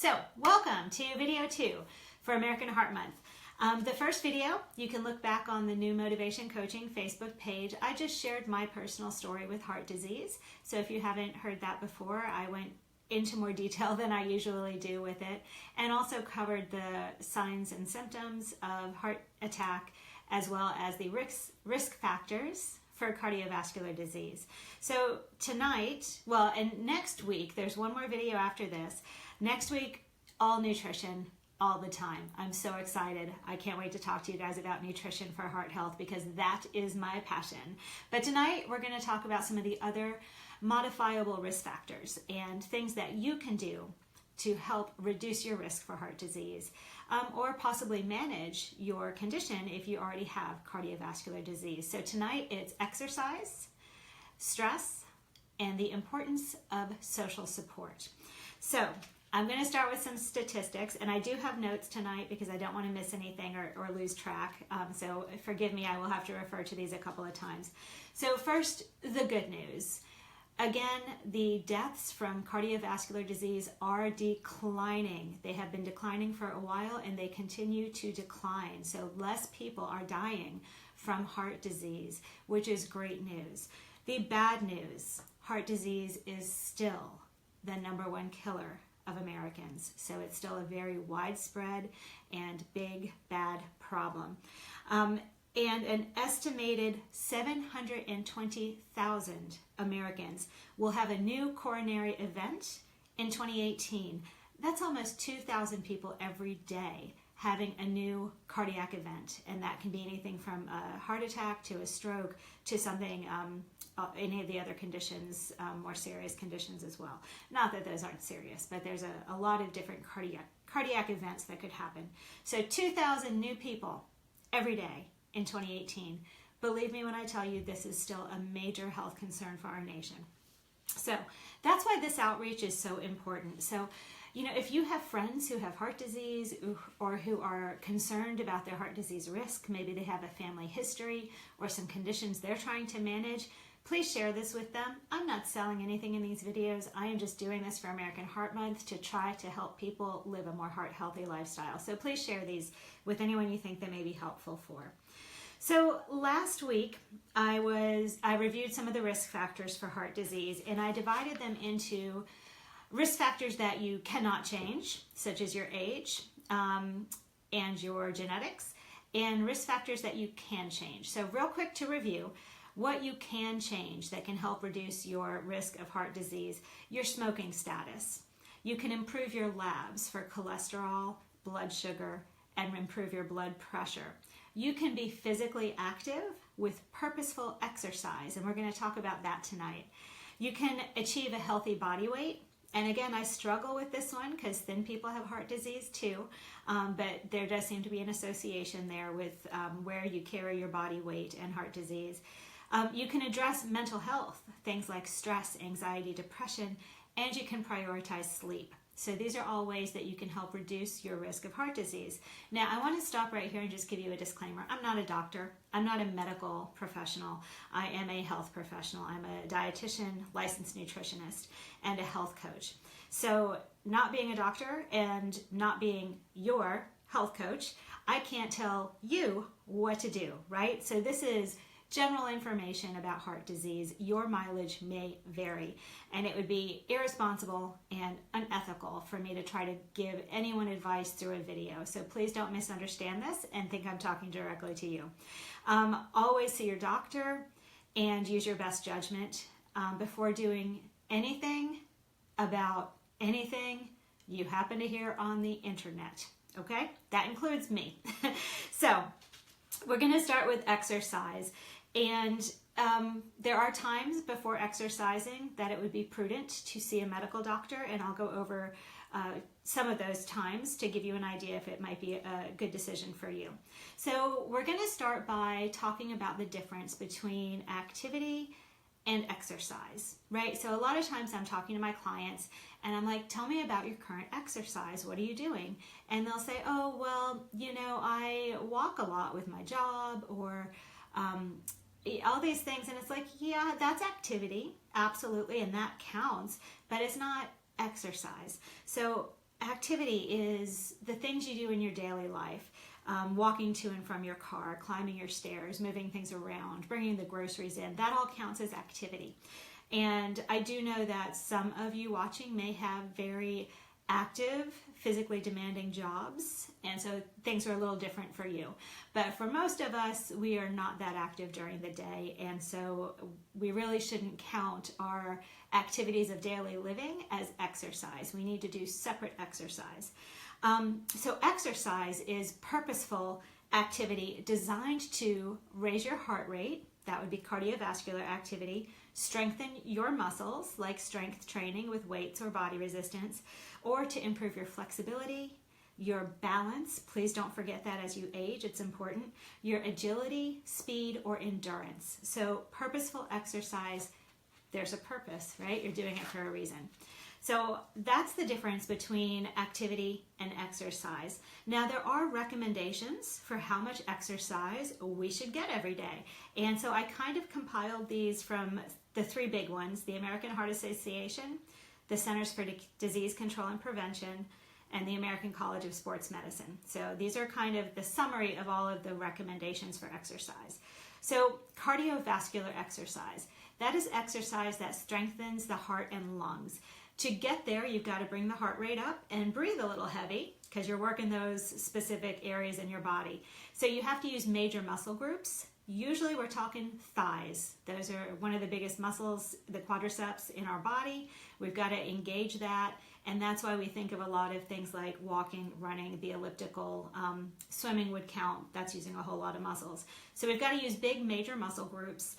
So, welcome to video 2 for American Heart Month. The first video, you can look back on the N.E.W Motivation Coaching Facebook page. I just shared my personal story with heart disease. So if you haven't heard that before, I went into more detail than I usually do with it, and also covered the signs and symptoms of heart attack as well as the risk factors for cardiovascular disease. So tonight, and next week, there's one more video after this. Next week, all nutrition, all the time. I'm so excited. I can't wait to talk to you guys about nutrition for heart health because that is my passion. But tonight, we're going to talk about some of the other modifiable risk factors and things that you can do to help reduce your risk for heart disease, or possibly manage your condition if you already have cardiovascular disease. So tonight it's exercise, stress, and the importance of social support. So I'm going to start with some statistics, and I do have notes tonight because I don't want to miss anything or lose track. So forgive me, I will have to refer to these a couple of times. So first, the good news. Again, the deaths from cardiovascular disease are declining. They have been declining for a while and they continue to decline. So less people are dying from heart disease, which is great news. The bad news, heart disease is still the #1 killer of Americans. So it's still a very widespread and big, bad problem. And an estimated 720,000 Americans will have a new coronary event in 2018. That's almost 2,000 people every day having a new cardiac event. And that can be anything from a heart attack to a stroke to something, any of the other conditions, more serious conditions as well. Not that those aren't serious, but there's a lot of different cardiac events that could happen. So 2,000 new people every day in 2018. Believe me when I tell you this is still a major health concern for our nation. So that's why this outreach is so important. So, if you have friends who have heart disease or who are concerned about their heart disease risk, maybe they have a family history or some conditions they're trying to manage, please share this with them. I'm not selling anything in these videos. I am just doing this for American Heart Month to try to help people live a more heart-healthy lifestyle. So please share these with anyone you think they may be helpful for. So last week, I reviewed some of the risk factors for heart disease, and I divided them into risk factors that you cannot change, such as your age and your genetics, and risk factors that you can change. So real quick to review, what you can change that can help reduce your risk of heart disease: your smoking status. You can improve your labs for cholesterol, blood sugar, and improve your blood pressure. You can be physically active with purposeful exercise, and we're going to talk about that tonight. You can achieve a healthy body weight, and again, I struggle with this one because thin people have heart disease too, but there does seem to be an association there with where you carry your body weight and heart disease. You can address mental health, things like stress, anxiety, depression, and you can prioritize sleep. So these are all ways that you can help reduce your risk of heart disease. Now, I want to stop right here and just give you a disclaimer. I'm not a doctor. I'm not a medical professional. I am a health professional. I'm a dietitian, licensed nutritionist, and a health coach. So not being a doctor and not being your health coach, I can't tell you what to do, right? So this is general information about heart disease. Your mileage may vary, and it would be irresponsible and unethical for me to try to give anyone advice through a video. So please don't misunderstand this and think I'm talking directly to you. Always see your doctor and use your best judgment before doing anything about anything you happen to hear on the internet. Okay? That includes me. So we're going to start with exercise. And there are times before exercising that it would be prudent to see a medical doctor, and I'll go over some of those times to give you an idea if it might be a good decision for you. So we're going to start by talking about the difference between activity and exercise, right? So a lot of times I'm talking to my clients and I'm like, tell me about your current exercise. What are you doing? And they'll say, oh, well, I walk a lot with my job, or all these things. And it's like, yeah, that's activity, absolutely, and that counts, but it's not exercise. So activity is the things you do in your daily life. Walking to and from your car, climbing your stairs, moving things around, bringing the groceries in, that all counts as activity. And I do know that some of you watching may have very active, physically demanding jobs, and so things are a little different for you. But for most of us, we are not that active during the day, and so we really shouldn't count our activities of daily living as exercise. We need to do separate exercise. So exercise is purposeful activity designed to raise your heart rate. That would be cardiovascular activity. Strengthen your muscles, like strength training with weights or body resistance, or to improve your flexibility, your balance. Please don't forget that as you age, it's important. Your agility, speed, or endurance. So purposeful exercise, there's a purpose, right? You're doing it for a reason. So that's the difference between activity and exercise. Now, there are recommendations for how much exercise we should get every day. And so I kind of compiled these from the three big ones: the American Heart Association, the Centers for Disease Control and Prevention, and the American College of Sports Medicine. So these are kind of the summary of all of the recommendations for exercise. So cardiovascular exercise, that is exercise that strengthens the heart and lungs. To get there, you've got to bring the heart rate up and breathe a little heavy because you're working those specific areas in your body. So you have to use major muscle groups. Usually we're talking thighs. Those are one of the biggest muscles, the quadriceps in our body. We've got to engage that. And that's why we think of a lot of things like walking, running, the elliptical, swimming would count. That's using a whole lot of muscles. So we've got to use big major muscle groups.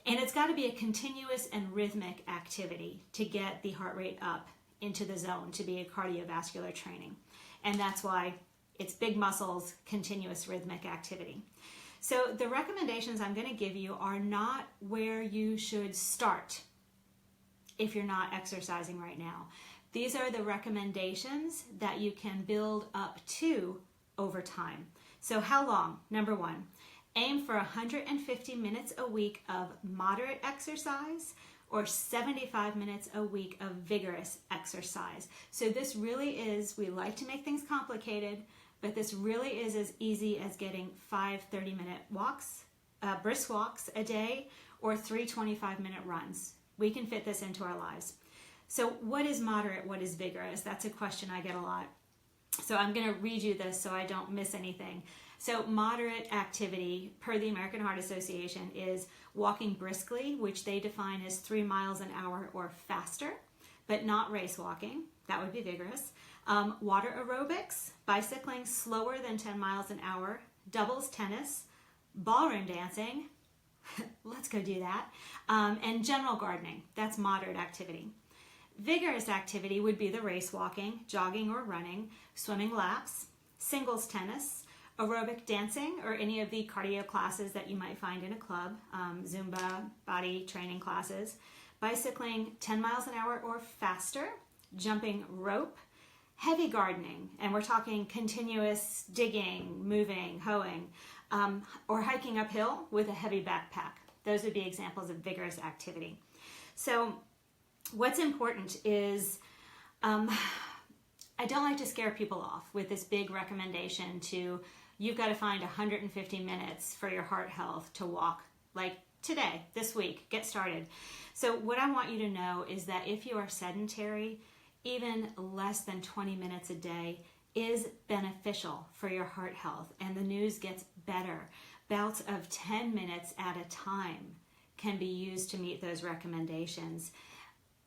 And it's got to be a continuous and rhythmic activity to get the heart rate up into the zone, to be a cardiovascular training. And that's why it's big muscles, continuous rhythmic activity. So the recommendations I'm going to give you are not where you should start if you're not exercising right now. These are the recommendations that you can build up to over time. So how long? Number one, aim for 150 minutes a week of moderate exercise or 75 minutes a week of vigorous exercise. So this really is, we like to make things complicated, but this really is as easy as getting 5 30-minute walks, brisk walks a day, or 3 25-minute runs. We can fit this into our lives. So what is moderate? What is vigorous? That's a question I get a lot. So I'm going to read you this so I don't miss anything. So moderate activity, per the American Heart Association, is walking briskly, which they define as 3 miles an hour or faster, but not race walking. That would be vigorous. Water aerobics, bicycling slower than 10 miles an hour, doubles tennis, ballroom dancing, let's go do that, and general gardening. That's moderate activity. Vigorous activity would be the race walking, jogging or running, swimming laps, singles tennis, aerobic dancing, or any of the cardio classes that you might find in a club, Zumba, body training classes, bicycling 10 miles an hour or faster, jumping rope, heavy gardening, and we're talking continuous digging, moving, hoeing, or hiking uphill with a heavy backpack. Those would be examples of vigorous activity. So what's important is, I don't like to scare people off with this big recommendation to, you've got to find 150 minutes for your heart health to walk, like today, this week, get started. So what I want you to know is that if you are sedentary, even less than 20 minutes a day is beneficial for your heart health, and the news gets better. Bouts of 10 minutes at a time can be used to meet those recommendations.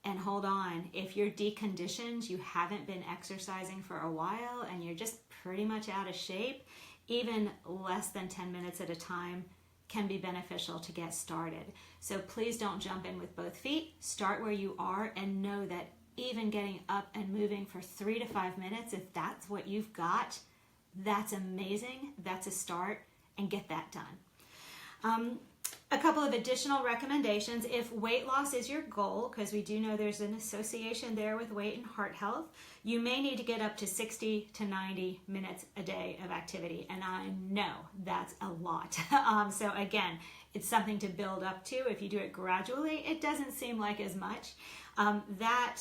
And hold on, if you're deconditioned, you haven't been exercising for a while, and you're just pretty much out of shape, even less than 10 minutes at a time can be beneficial to get started. So please don't jump in with both feet. Start where you are and know that even getting up and moving for 3 to 5 minutes, if that's what you've got, that's amazing. That's a start, and get that done. A couple of additional recommendations. If weight loss is your goal, because we do know there's an association there with weight and heart health, you may need to get up to 60 to 90 minutes a day of activity. And I know that's a lot. So again, it's something to build up to. If you do it gradually, it doesn't seem like as much. That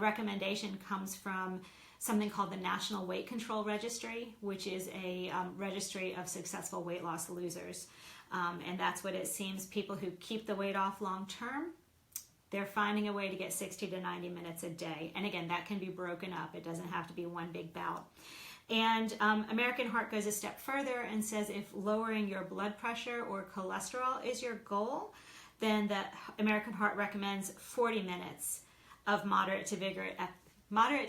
recommendation comes from something called the National Weight Control Registry, which is a registry of successful weight loss losers. And that's what it seems, people who keep the weight off long term, they're finding a way to get 60 to 90 minutes a day. And again, that can be broken up. It doesn't have to be one big bout. And American Heart goes a step further and says if lowering your blood pressure or cholesterol is your goal, then the American Heart recommends 40 minutes of moderate to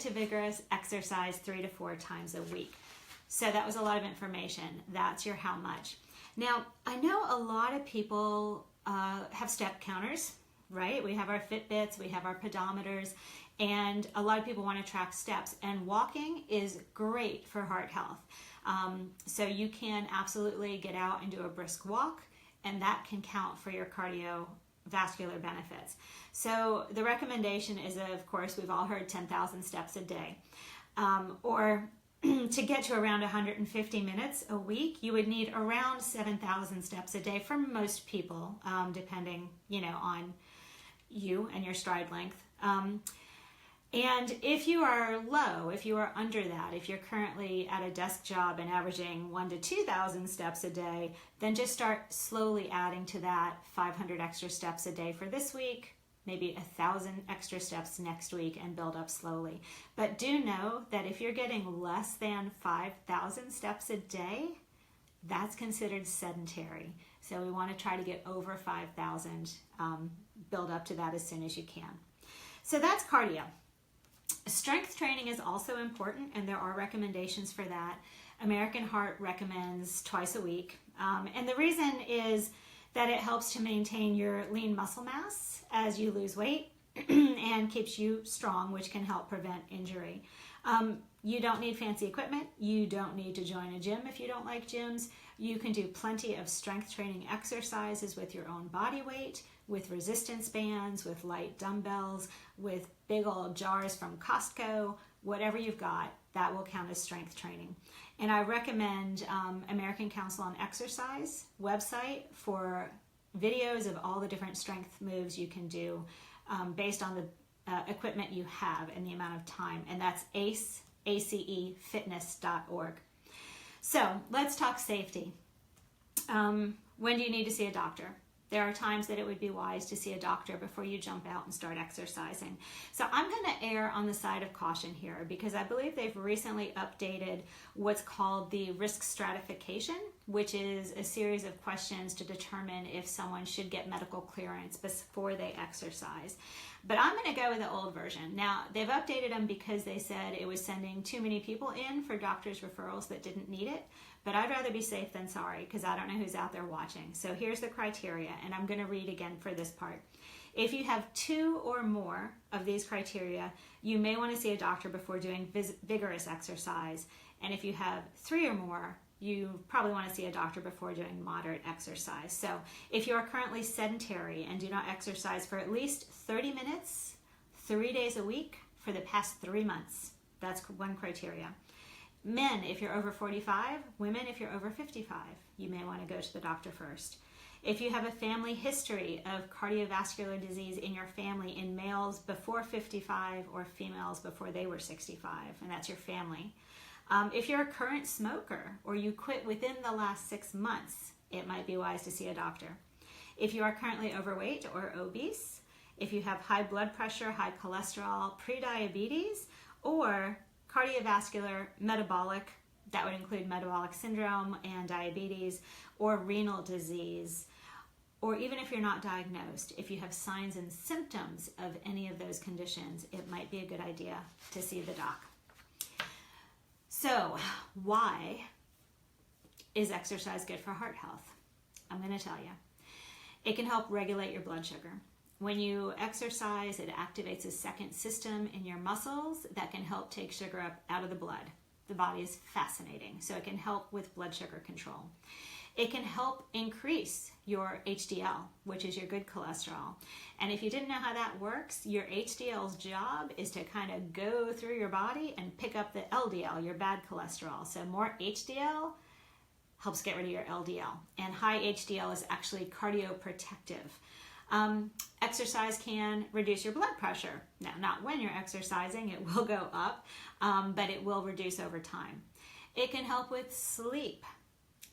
vigorous exercise 3 to 4 times a week. So that was a lot of information. That's your how much. Now, I know a lot of people have step counters, right? We have our Fitbits, we have our pedometers, and a lot of people want to track steps. And walking is great for heart health. So you can absolutely get out and do a brisk walk, and that can count for your cardiovascular benefits. So the recommendation is, of course, we've all heard 10,000 steps a day. Or to get to around 150 minutes a week, you would need around 7,000 steps a day for most people, depending, on you and your stride length. And if you are low, if you are under that, if you're currently at a desk job and averaging 1,000 to 2,000 steps a day, then just start slowly adding to that 500 extra steps a day for this week, maybe 1,000 extra steps next week, and build up slowly. But do know that if you're getting less than 5,000 steps a day, that's considered sedentary. So we want to try to get over 5,000, build up to that as soon as you can. So that's cardio. Strength training is also important, and there are recommendations for that. American Heart recommends twice a week. And the reason is that it helps to maintain your lean muscle mass as you lose weight and keeps you strong, which can help prevent injury. You don't need fancy equipment. You don't need to join a gym if you don't like gyms. You can do plenty of strength training exercises with your own body weight, with resistance bands, with light dumbbells, with big old jars from Costco. Whatever you've got, that will count as strength training. And I recommend American Council on Exercise website for videos of all the different strength moves you can do based on the equipment you have and the amount of time. And that's acefitness.org. So let's talk safety. When do you need to see a doctor? There are times that it would be wise to see a doctor before you jump out and start exercising. So I'm going to err on the side of caution here because I believe they've recently updated what's called the risk stratification, which is a series of questions to determine if someone should get medical clearance before they exercise. But I'm going to go with the old version. Now, they've updated them because they said it was sending too many people in for doctors' referrals that didn't need it. But I'd rather be safe than sorry because I don't know who's out there watching. So here's the criteria, and I'm going to read again for this part. If you have 2 or more of these criteria, you may want to see a doctor before doing vigorous exercise. And if you have 3 or more, you probably want to see a doctor before doing moderate exercise. So if you are currently sedentary and do not exercise for at least 30 minutes, 3 days a week for the past 3 months, that's one criteria. Men, if you're over 45, women, if you're over 55, you may want to go to the doctor first. If you have a family history of cardiovascular disease in your family in males before 55 or females before they were 65, and that's your family. If you're a current smoker or you quit within the last 6 months, it might be wise to see a doctor. If you are currently overweight or obese, if you have high blood pressure, high cholesterol, prediabetes, or cardiovascular, metabolic, that would include metabolic syndrome and diabetes, or renal disease, or even if you're not diagnosed, if you have signs and symptoms of any of those conditions, it might be a good idea to see the doc. So, why is exercise good for heart health? I'm going to tell you. It can help regulate your blood sugar. When you exercise, it activates a second system in your muscles that can help take sugar up out of the blood. The body is fascinating, so it can help with blood sugar control. It can help increase your HDL, which is your good cholesterol. And if you didn't know how that works, your HDL's job is to kind of go through your body and pick up the LDL, your bad cholesterol. So more HDL helps get rid of your LDL. And high HDL is actually cardioprotective. Exercise can reduce your blood pressure. Now, not when you're exercising, it will go up, but it will reduce over time. It can help with sleep,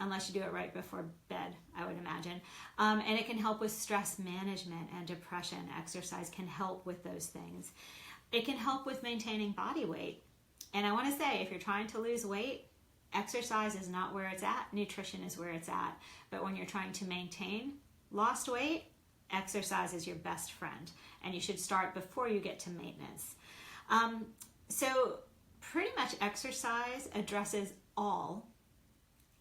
unless you do it right before bed, I would imagine. And it can help with stress management and depression. Exercise can help with those things. It can help with maintaining body weight. And I want to say, if you're trying to lose weight, exercise is not where it's at. Nutrition is where it's at. But when you're trying to maintain lost weight, exercise is your best friend. And you should start before you get to maintenance. So pretty much exercise addresses all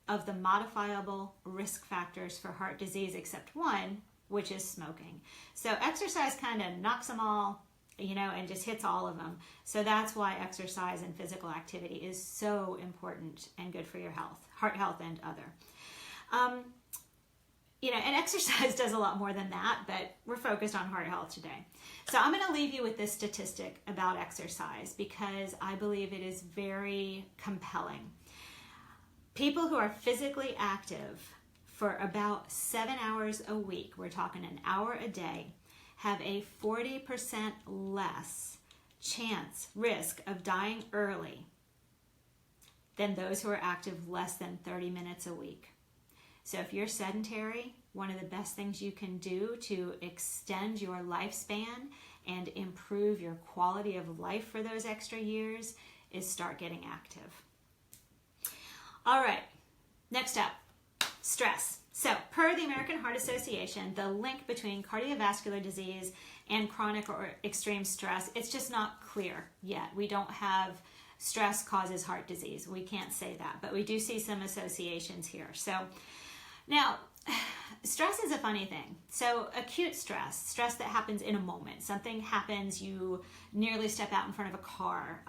of the modifiable risk factors for heart disease except one, which is smoking. So exercise kind of knocks them all, and just hits all of them. So that's why exercise and physical activity is so important and good for your health, heart health and other. And exercise does a lot more than that, but we're focused on heart health today. So I'm going to leave you with this statistic about exercise because I believe it is very compelling. People who are physically active for about 7 hours a week, we're talking an hour a day, have a 40% less risk of dying early than those who are active less than 30 minutes a week. So if you're sedentary, one of the best things you can do to extend your lifespan and improve your quality of life for those extra years is start getting active. All right, next up, stress. So per the American Heart Association, the link between cardiovascular disease and chronic or extreme stress, it's just not clear yet. We don't have stress causes heart disease. We can't say that, but we do see some associations here. So now, stress is a funny thing. So acute stress that happens in a moment. Something happens, you nearly step out in front of a car.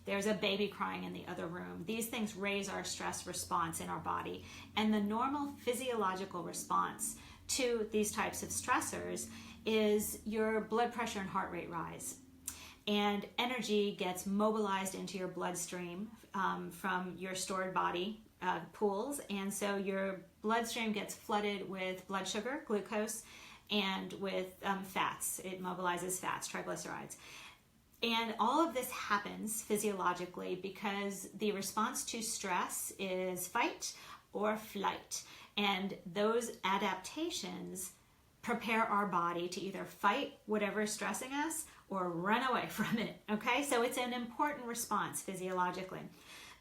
There's a baby crying in the other room. These things raise our stress response in our body. And the normal physiological response to these types of stressors is your blood pressure and heart rate rise. And energy gets mobilized into your bloodstream from your stored body pools. And so your bloodstream gets flooded with blood sugar, glucose, and with fats. It mobilizes fats, triglycerides. And all of this happens physiologically because the response to stress is fight or flight. And those adaptations prepare our body to either fight whatever is stressing us or run away from it. Okay, so it's an important response physiologically.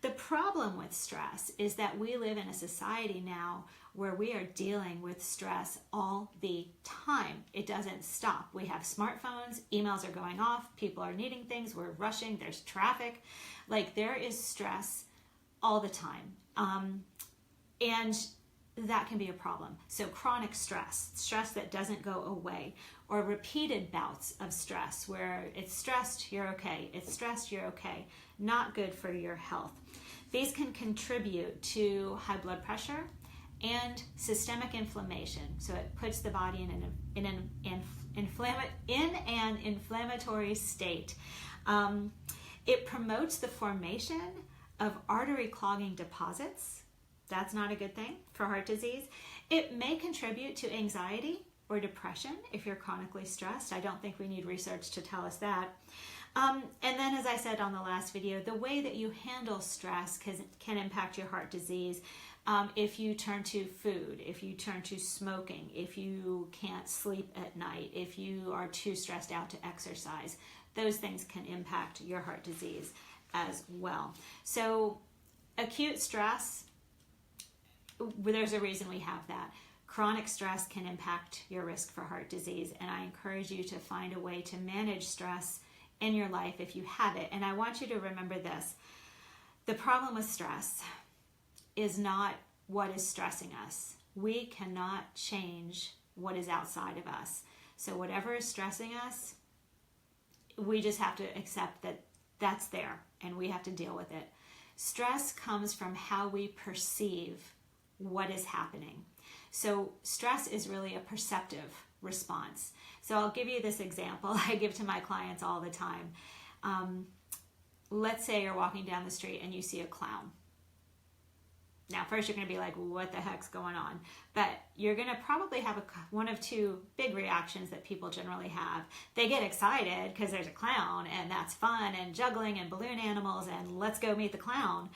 The problem with stress is that we live in a society now where we are dealing with stress all the time. It doesn't stop. We have smartphones, emails are going off, people are needing things, we're rushing, there's traffic. Like there is stress all the time. And that can be a problem. So chronic stress that doesn't go away, or repeated bouts of stress where it's stressed, you're okay, it's stressed, you're okay, not good for your health. These can contribute to high blood pressure and systemic inflammation. So it puts the body in an inflammatory state. It promotes the formation of artery clogging deposits. That's not a good thing for heart disease. It may contribute to anxiety or depression if you're chronically stressed. I don't think we need research to tell us that. And then, as I said on the last video, the way that you handle stress can impact your heart disease. If you turn to food, if you turn to smoking, if you can't sleep at night, if you are too stressed out to exercise, those things can impact your heart disease as well. So acute stress, there's a reason we have that. Chronic stress can impact your risk for heart disease, and I encourage you to find a way to manage stress in your life if you have it. And I want you to remember this. The problem with stress is not what is stressing us. We cannot change what is outside of us. So whatever is stressing us, we just have to accept that that's there and we have to deal with it. Stress comes from how we perceive what is happening. So stress is really a perceptive response. So I'll give you this example I give to my clients all the time. Let's say you're walking down the street and you see a clown. Now, first you're going to be like, what the heck's going on? But you're going to probably have one of two big reactions that people generally have. They get excited because there's a clown and that's fun, and juggling and balloon animals and let's go meet the clown.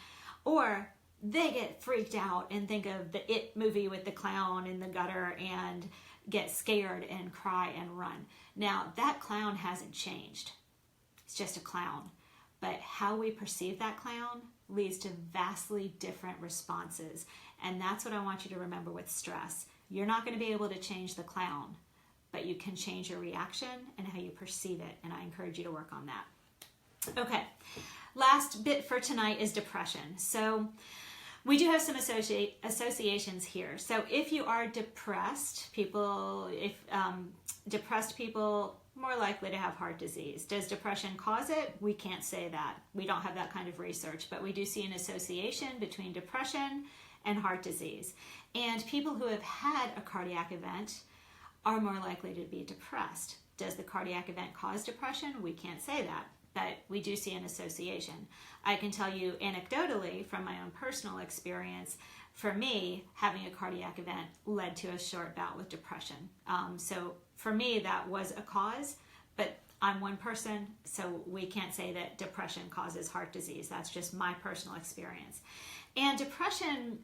Or they get freaked out and think of the It movie with the clown in the gutter and get scared and cry and run. Now, that clown hasn't changed. It's just a clown. But how we perceive that clown leads to vastly different responses. And that's what I want you to remember with stress. You're not going to be able to change the clown, but you can change your reaction and how you perceive it. And I encourage you to work on that. Okay, last bit for tonight is depression. So we do have some associations here. So if you are depressed, depressed people more likely to have heart disease. Does depression cause it? We can't say that. We don't have that kind of research, but we do see an association between depression and heart disease. And people who have had a cardiac event are more likely to be depressed. Does the cardiac event cause depression? We can't say that, but we do see an association. I can tell you anecdotally from my own personal experience, for me, having a cardiac event led to a short bout with depression. So for me, that was a cause, but I'm one person, so we can't say that depression causes heart disease. That's just my personal experience. And depression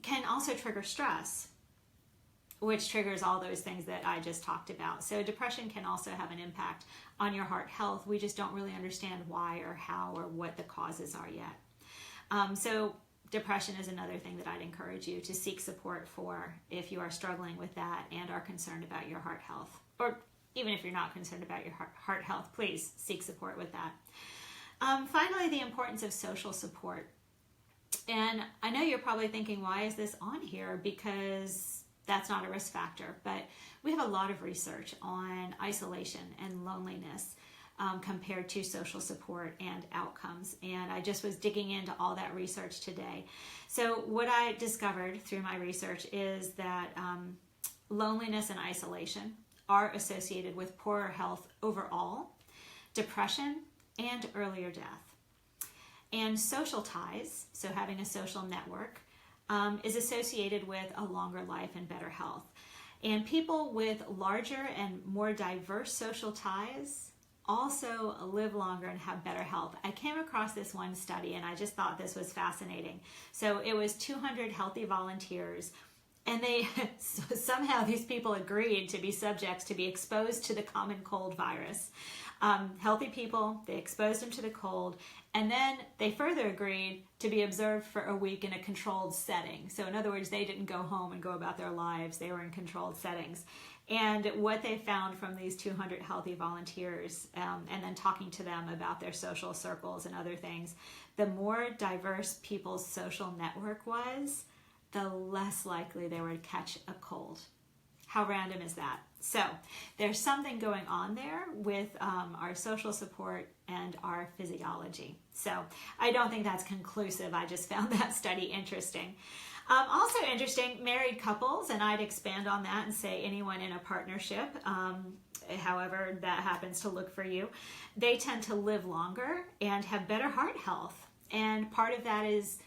can also trigger stress, which triggers all those things that I just talked about. So depression can also have an impact on your heart health. We just don't really understand why or how or what the causes are yet. So depression is another thing that I'd encourage you to seek support for if you are struggling with that and are concerned about your heart health. Or even if you're not concerned about your heart health, please seek support with that. Finally, the importance of social support. And I know you're probably thinking, why is this on here? Because that's not a risk factor. But we have a lot of research on isolation and loneliness compared to social support and outcomes. And I just was digging into all that research today. So what I discovered through my research is that loneliness and isolation are associated with poorer health overall, depression, and earlier death. And social ties, so having a social network, is associated with a longer life and better health. And people with larger and more diverse social ties also live longer and have better health. I came across this one study and I just thought this was fascinating. So it was 200 healthy volunteers, and they somehow these people agreed to be subjects to be exposed to the common cold virus. Healthy people, they exposed them to the cold, and then they further agreed to be observed for a week in a controlled setting. So in other words, they didn't go home and go about their lives. They were in controlled settings. And what they found from these 200 healthy volunteers, and then talking to them about their social circles and other things, the more diverse people's social network was, the less likely they would catch a cold. How random is that? So there's something going on there with our social support and our physiology. So I don't think that's conclusive. I just found that study interesting. Also interesting, married couples, and I'd expand on that and say anyone in a partnership, however that happens to look for you, they tend to live longer and have better heart health. And part of that is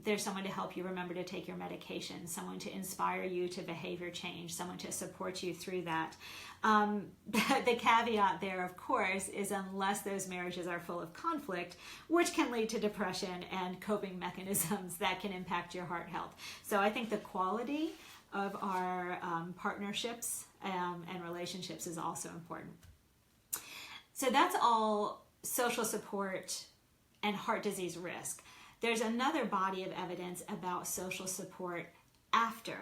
there's someone to help you remember to take your medication, someone to inspire you to behavior change, someone to support you through that. But the caveat there, of course, is unless those marriages are full of conflict, which can lead to depression and coping mechanisms that can impact your heart health. So I think the quality of our partnerships and relationships is also important. So that's all social support and heart disease risk. There's another body of evidence about social support after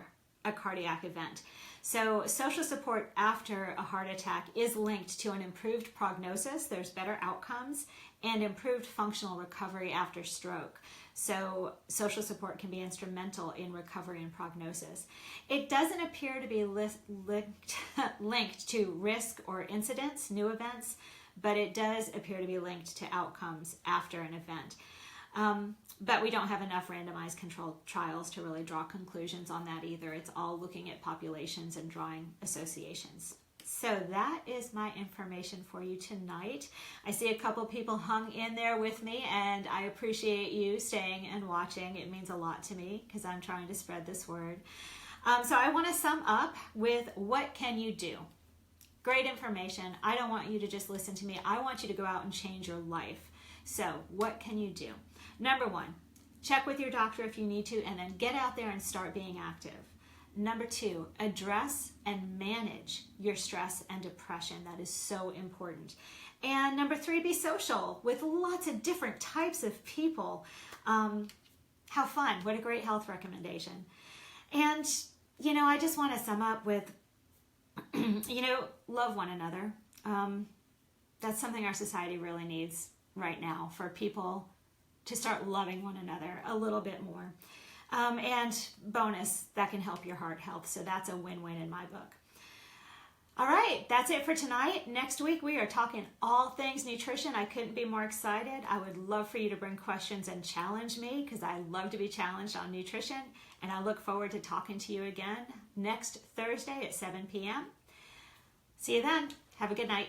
a cardiac event. So social support after a heart attack is linked to an improved prognosis, there's better outcomes, and improved functional recovery after stroke. So social support can be instrumental in recovery and prognosis. It doesn't appear to be linked to risk or incidents, new events, but it does appear to be linked to outcomes after an event. But we don't have enough randomized controlled trials to really draw conclusions on that either. It's all looking at populations and drawing associations. So that is my information for you tonight. I see a couple people hung in there with me, and I appreciate you staying and watching. It means a lot to me because I'm trying to spread this word. So I want to sum up with what can you do? Great information. I don't want you to just listen to me. I want you to go out and change your life. So what can you do? Number one, check with your doctor if you need to, and then get out there and start being active. Number two, address and manage your stress and depression. That is so important. And number three, be social with lots of different types of people. Have fun. What a great health recommendation. And, I just want to sum up with, love one another. That's something our society really needs right now, for people to start loving one another a little bit more. And bonus, that can help your heart health. So that's a win-win in my book. All right, that's it for tonight. Next week, we are talking all things nutrition. I couldn't be more excited. I would love for you to bring questions and challenge me, because I love to be challenged on nutrition. And I look forward to talking to you again next Thursday at 7 p.m. See you then. Have a good night.